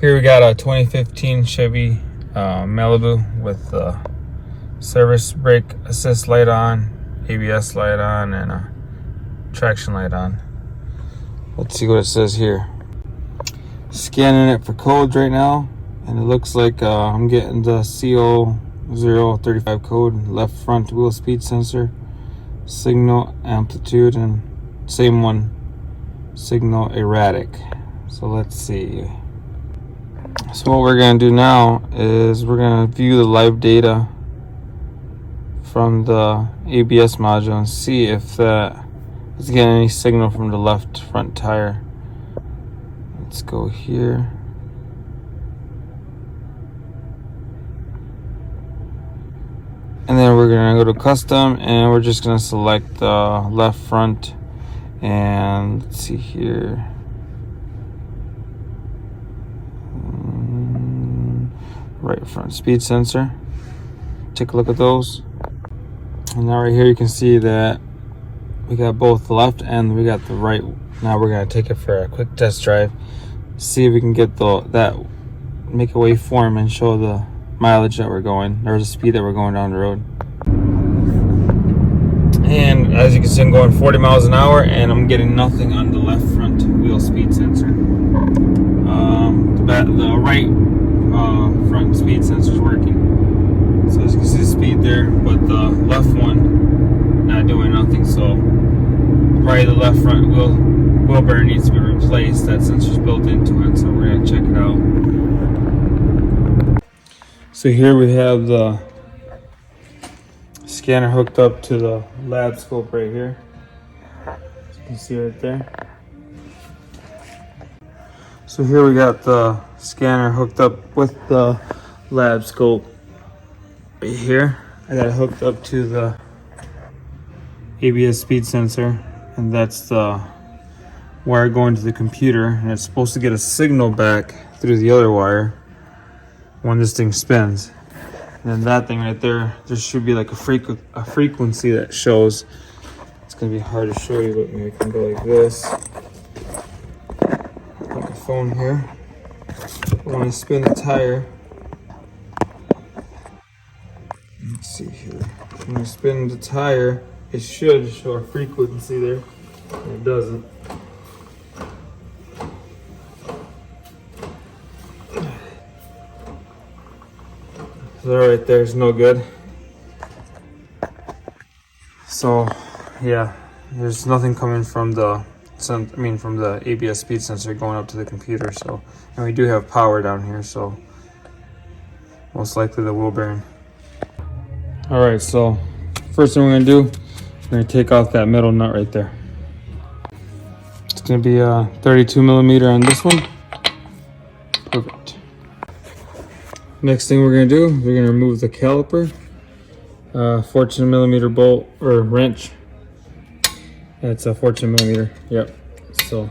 Here we got a 2015 Chevy Malibu with the service brake assist light on, ABS light on, and a traction light on. Let's see what it says here. Scanning it for codes right now, and it looks like I'm getting the CO035 code, left front wheel speed sensor, signal amplitude, and same one, signal erratic. So let's see. So what we're going to do now is we're going to view the live data from the ABS module and see if that is getting any signal from the left front tire. Let's go here. And then we're going to go to custom, and we're just going to select the left front, and let's see here. Right front speed sensor. Take a look at those. And now right here you can see that we got both the left and we got the right. Now we're going to take it for a quick test drive. See if we can get that, make a waveform and show the mileage that we're going, or the speed that we're going down the road. And as you can see, I'm going 40 miles an hour and I'm getting nothing on the left front wheel speed sensor. The right front speed sensor is working. So as you can see the speed there, but the left one not doing nothing. So probably the left front wheel bearing needs to be replaced. That sensor's built into it, so we're gonna check it out. So here we have the scanner hooked up to the lab scope right here. As you can see right there. So here we got the scanner hooked up with the lab scope right here. I got it hooked up to the ABS speed sensor, and that's the wire going to the computer, and it's supposed to get a signal back through the other wire when this thing spins. And then that thing right there should be like a frequency that shows. It's gonna be hard to show you, but maybe I can go like this. Like a phone here. When I spin the tire, let's see here. When I spin the tire, it should show a frequency there, and it doesn't. So that right there is no good. So yeah, there's nothing coming from the ABS speed sensor going up to the computer. So, and we do have power down here, so most likely the wheel bearing. All right, so first thing we're gonna do, we're gonna take off that metal nut right there. It's gonna be a 32 millimeter on this one. Perfect. Next thing we're gonna do, we're gonna remove the caliper, 14 millimeter bolt or wrench. That's a 14 millimeter. Yep. So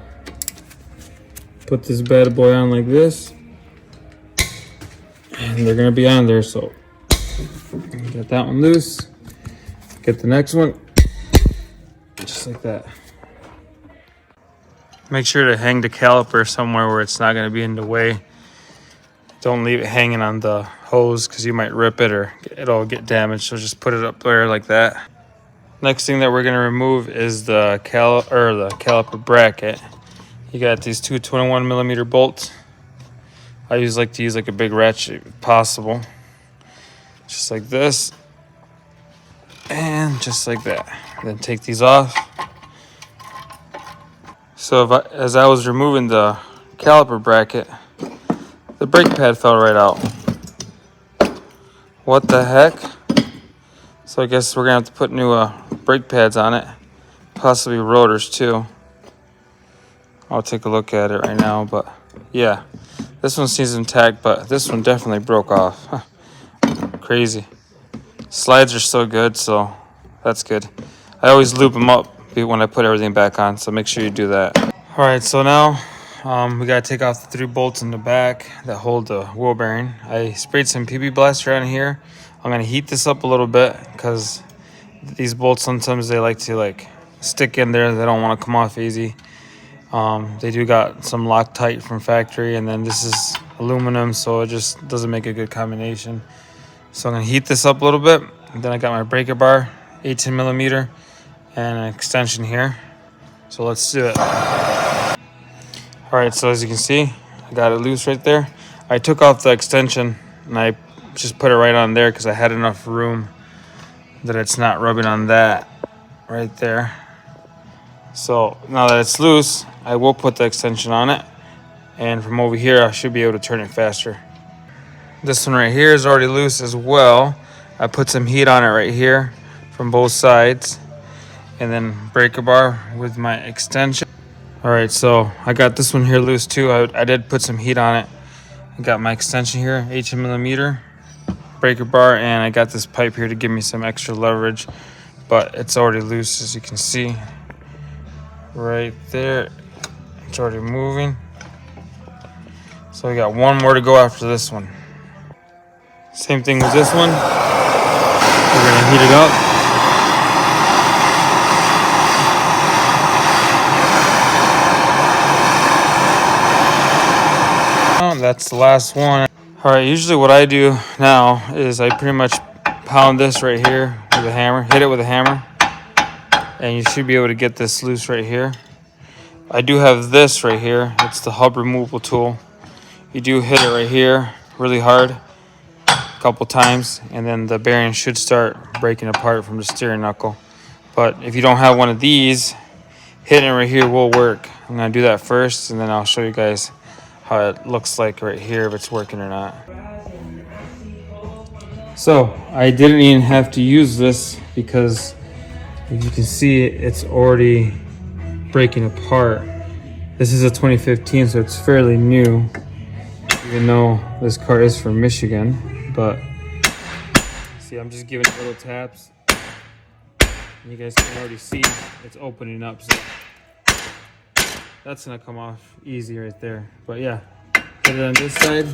put this bad boy on like this, and they're gonna be on there. So get that one loose. Get the next one, just like that. Make sure to hang the caliper somewhere where it's not gonna be in the way. Don't leave it hanging on the hose because you might rip it or it'll get damaged. So just put it up there like that. Next thing that we're gonna remove is the caliper bracket. You got these two 21 millimeter bolts. I like to use like a big ratchet if possible. Just like this. And just like that. Then take these off. So as I was removing the caliper bracket, the brake pad fell right out. What the heck? So I guess we're gonna have to put new brake pads on it, possibly rotors too. I'll take a look at it right now, but yeah, this one seems intact, but this one definitely broke off. Huh. Crazy. Slides are still good, so that's good. I always lube them up when I put everything back on, so make sure you do that. All right, so now we gotta take off the 3 bolts in the back that hold the wheel bearing. I sprayed some PB Blaster on here. I'm gonna heat this up a little bit because these bolts sometimes they like to stick in there. They don't want to come off easy. They do got some Loctite from factory, and then this is aluminum, so it just doesn't make a good combination. So I'm gonna heat this up a little bit. And then I got my breaker bar, 18 millimeter, and an extension here. So let's do it. All right, so as you can see, I got it loose right there. I took off the extension and I just put it right on there because I had enough room that it's not rubbing on that right there. So now that it's loose, I will put the extension on it. And from over here, I should be able to turn it faster. This one right here is already loose as well. I put some heat on it right here from both sides. And then breaker bar with my extension. All right, so I got this one here loose too. I did put some heat on it. I got my extension here, 18 millimeter, breaker bar, and I got this pipe here to give me some extra leverage, but it's already loose as you can see. Right there, it's already moving. So we got one more to go after this one. Same thing with this one. We're gonna heat it up. That's the last one. All right, usually what I do now is I pretty much pound this right here with a hammer, hit it with a hammer, and you should be able to get this loose right here. I do have this right here. It's the hub removal tool. You do hit it right here really hard a couple times, and then the bearing should start breaking apart from the steering knuckle. But if you don't have one of these, hitting it right here will work. I'm gonna do that first, and then I'll show you guys how it looks like right here, if it's working or not. So I didn't even have to use this because if you can see, it's already breaking apart. This is a 2015, so it's fairly new, even though this car is from Michigan. But see, I'm just giving it little taps. And you guys can already see it's opening up. So that's gonna come off easy right there. But yeah, hit it on this side.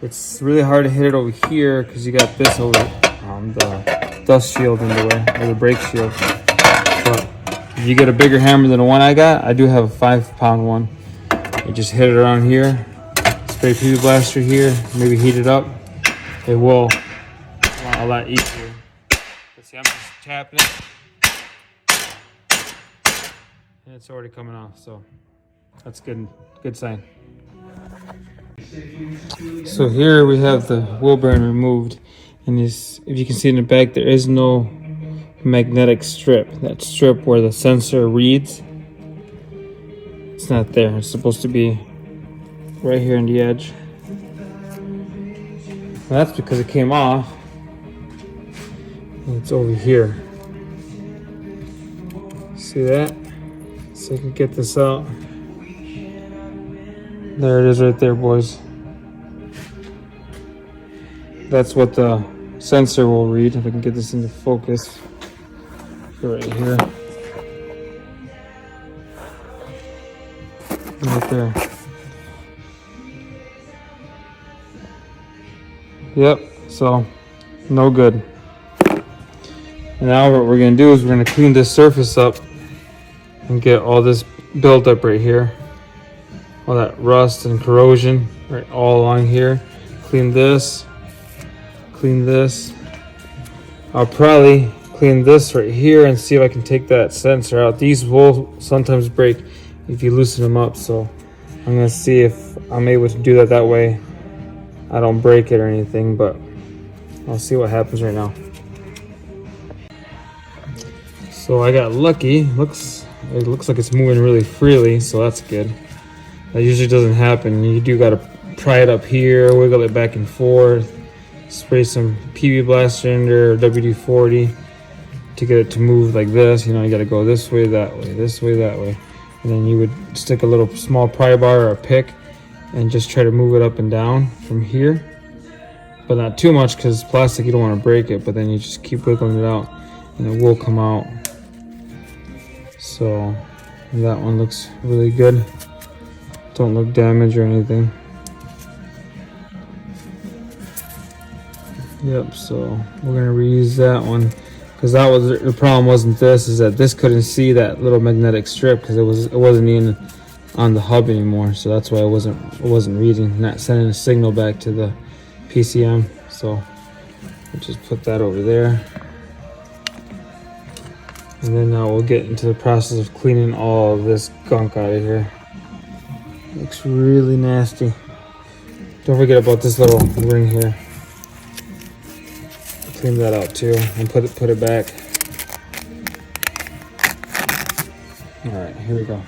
It's really hard to hit it over here because you got this over the dust shield in the way, or the brake shield. But if you get a bigger hammer than the one I got, I do have a 5-pound one. You just hit it around here, spray PB blaster here, maybe heat it up. It will a lot easier. But see, I'm just tapping it. And it's already coming off, so that's good sign. So here we have the wheel bearing removed, and if you can see in the back, there is no magnetic strip. That strip where the sensor reads, it's not there. It's supposed to be right here on the edge. Well, that's because it came off. And it's over here. See that? So I can get this out. There it is right there, boys. That's what the sensor will read. If I can get this into focus. Right here. Right there. Yep, so no good. And now what we're gonna do is we're gonna clean this surface up and get all this buildup right here. All that rust and corrosion right all along here. Clean this. Clean this. I'll probably clean this right here and see if I can take that sensor out. These will sometimes break if you loosen them up, so I'm gonna see if I'm able to do that way. I don't break it or anything, but I'll see what happens right now. So I got lucky. It looks like it's moving really freely, so that's good. That usually doesn't happen. You do gotta pry it up here, wiggle it back and forth, spray some PB blaster in there or WD-40 to get it to move like this. You know, you gotta go this way, that way, this way, that way. And then you would stick a little small pry bar or a pick and just try to move it up and down from here. But not too much because it's plastic, you don't want to break it, but then you just keep wiggling it out and it will come out. So that one looks really good. Don't look damaged or anything. Yep, so we're gonna reuse that one because that was the problem. Wasn't this? Is that this couldn't see that little magnetic strip because it wasn't even on the hub anymore, so that's why it wasn't reading, not sending a signal back to the PCM. So we'll just put that over there, and then now we'll get into the process of cleaning all of this gunk out of here. Looks really nasty. Don't forget about this little ring here. Clean that out too, and put it back. All right, here we go.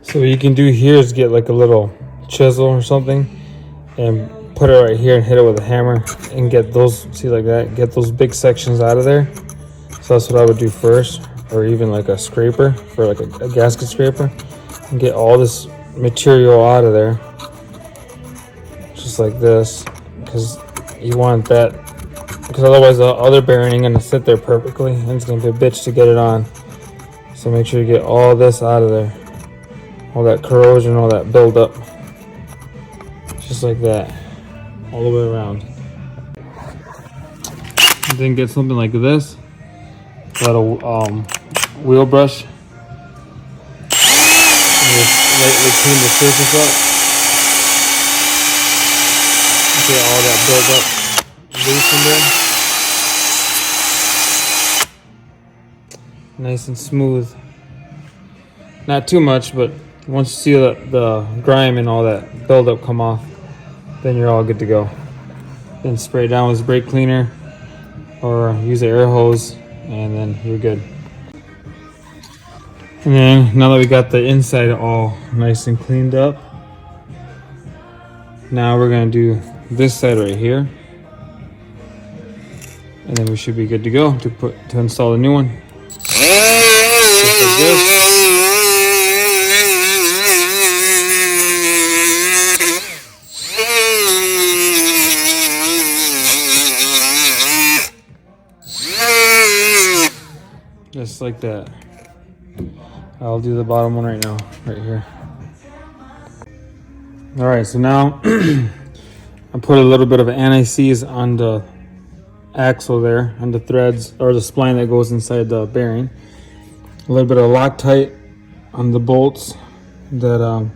So what you can do here is get like a little chisel or something and put it right here and hit it with a hammer and get those, see, like that, get those big sections out of there. So that's what I would do first, or even like a scraper for like a gasket scraper, and get all this material out of there, just like this, because you want that, because otherwise the other bearing ain't gonna sit there perfectly and it's gonna be a bitch to get it on. So make sure you get all this out of there, all that corrosion, all that buildup, just like that, all the way around. And then get something like this, let a wheel brush, and just lightly clean the surface up. Get all that buildup loose in there, nice and smooth. Not too much, but once you see the grime and all that buildup come off, then you're all good to go. Then spray it down with brake cleaner or use an air hose, and then you're good. And then now that we got the inside all nice and cleaned up, now we're gonna do this side right here, and then we should be good to go to install the new one. Just like this. Just like that. I'll do the bottom one right now, right here. All right, so now I put a little bit of anti-seize on the axle there, on the threads or the spline that goes inside the bearing. A little bit of Loctite on the bolts that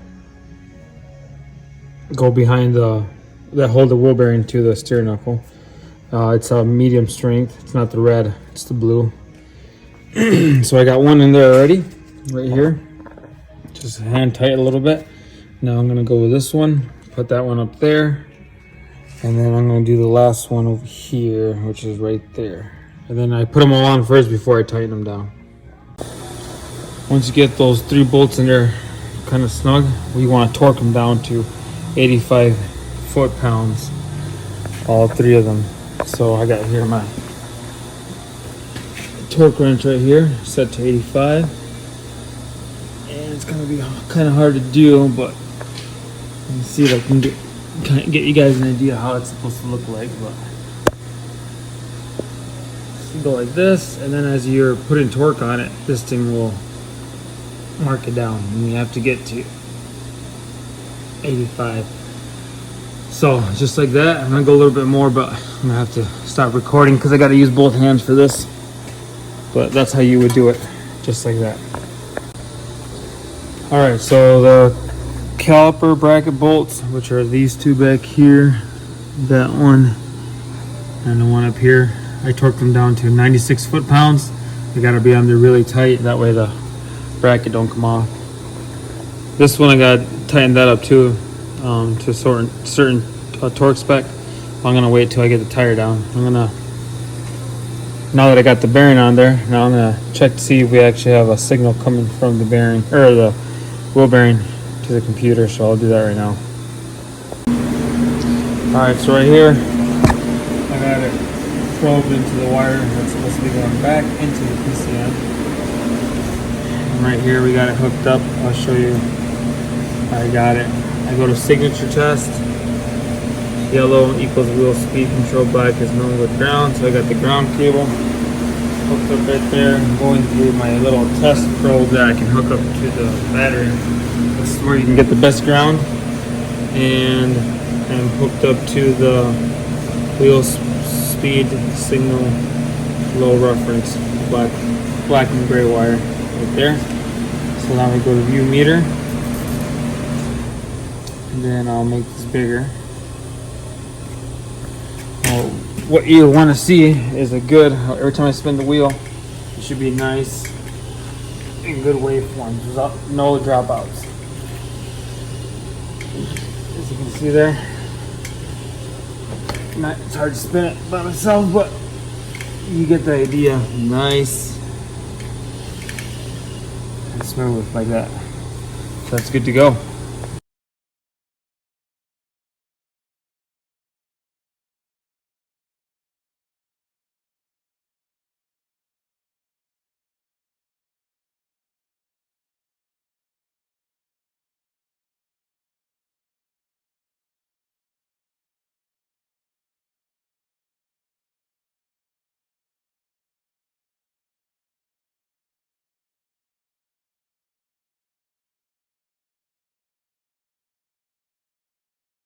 go behind that hold the wheel bearing to the steer knuckle. It's a medium strength. It's not the red, it's the blue. So I got one in there already, right here. Just hand tight a little bit. Now I'm gonna go with this one, put that one up there, and then I'm gonna do the last one over here, which is right there. And then I put them all on first before I tighten them down. Once you get those 3 bolts in there kind of snug, we want to torque them down to 85 foot-pounds, all 3 of them. So I got here my torque wrench right here, set to 85. And it's gonna be kind of hard to do, but let's see if I can get you guys an idea how it's supposed to look like. But you go like this, and then as you're putting torque on it, this thing will mark it down, and you have to get to 85. So just like that. I'm gonna go a little bit more, but I'm gonna have to stop recording because I got to use both hands for this. But that's how you would do it, just like that. All right, so the caliper bracket bolts, which are these 2 back here, that one and the one up here, I torqued them down to 96 foot-pounds. They got to be on there really tight, that way the bracket don't come off. This one I got to tighten that up too, to a certain torque spec. I'm gonna wait till I get the tire down. Now that I got the bearing on there, now I'm gonna check to see if we actually have a signal coming from the bearing or the wheel bearing to the computer. So I'll do that right now. All right, so right here I got it probed into the wire that's supposed to be going back into the PCM. And right here we got it hooked up. I'll show you. I got it. I go to signature test. Yellow equals wheel speed control, black is known with ground. So I got the ground cable hooked up right there. I'm going through my little test probe that I can hook up to the battery. This is where you can get the best ground. And I'm hooked up to the wheel speed signal low reference, black and gray wire right there. So now we go to view meter, and then I'll make this bigger. Well, what you want to see is a good, every time I spin the wheel, it should be nice and good waveforms without no dropouts. As you can see there, it's hard to spin it by myself, but you get the idea. Nice and smooth like that. So that's good to go.